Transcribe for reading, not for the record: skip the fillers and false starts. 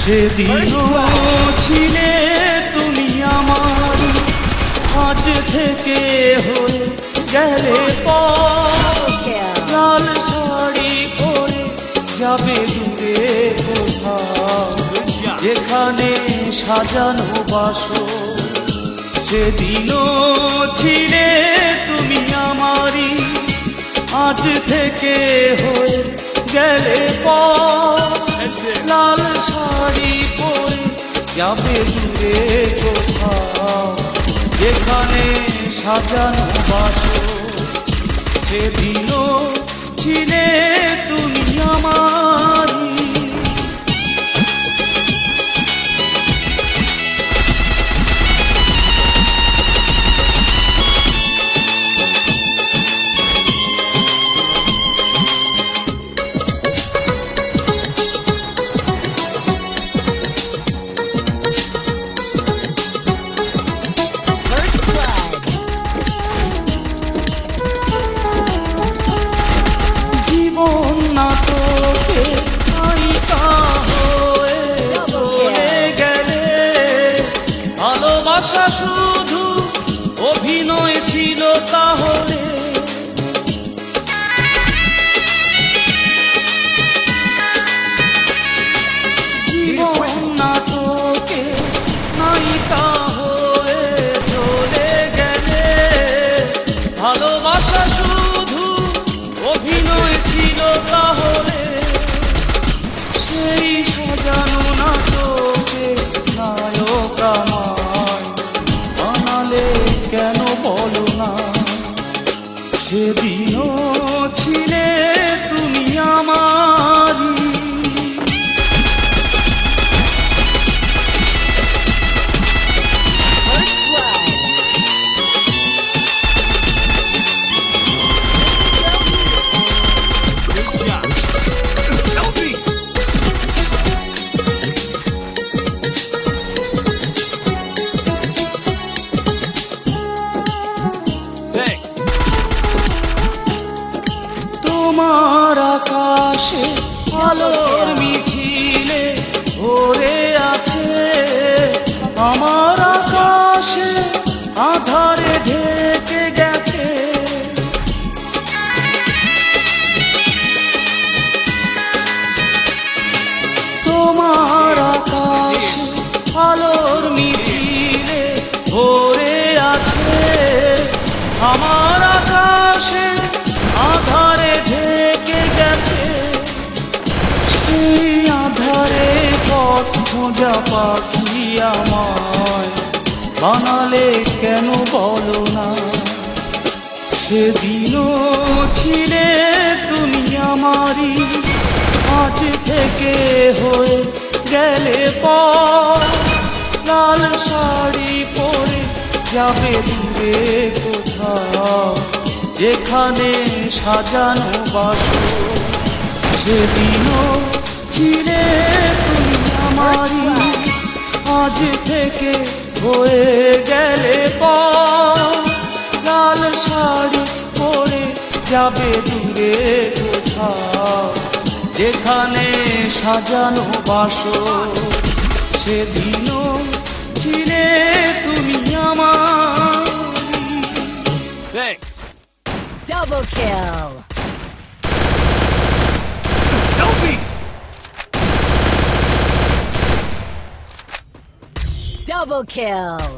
সেদিনও ছিলে তুমি আমার, আজ থেকে হয়ে গেলে লাল শাড়ি পরে যাবে দূরে কোথাও, যেখানে সাজানো বাসর। সেদিনও ছিলে তুমি আমারই, আজ থেকে হয়ে গেলে লাল শাড়ি পরে যাবে দূরে কোথাও, যেখানে সাজানো বাসর। সেদিনও ছিলে তুমি আমারই। ভালোবাসা শুধু অভিনয় ছিল তাহলে, জীবন নাটকে নায়িকা হয়ে চলে গেলে। ভালোবাসা শুধু অভিনয় ছিল তাহলে, সেই সাজানো নাটকে নায়ক আমায় বানালে কেন বলো না। সেদিনও ছিলে তুমি আমারই। তোমার আকাশে আলোর মিছিলে ভরে আছে, আমার আকাশে আধারে ঢেকে গেছে। তোমার আকাশে আলোর মিছিলে ভরে আছে, আমার আকাশে আধারে ঢেকে গেছে। সেই আধারে পথ খোঁজা পাখি আমায় বানালে কেন বলো না। সেদিনও ছিলে তুমি আমারই, আজ থেকে হয়ে গেলে লাল শাড়ি পরে যাবে দূরে কোথাও, যেখানে সাজানো বাসর। সেদিনও ছিলে তুমি আমারই, আজ থেকে হয়ে গেলে লাল শাড়ি পরে যাবে দূরে কোথাও, যেখানে সাজানো বাসর। সেদিনও ছিলে তুমি আমারই। Thanks. Double kill. Dopey. Double kill.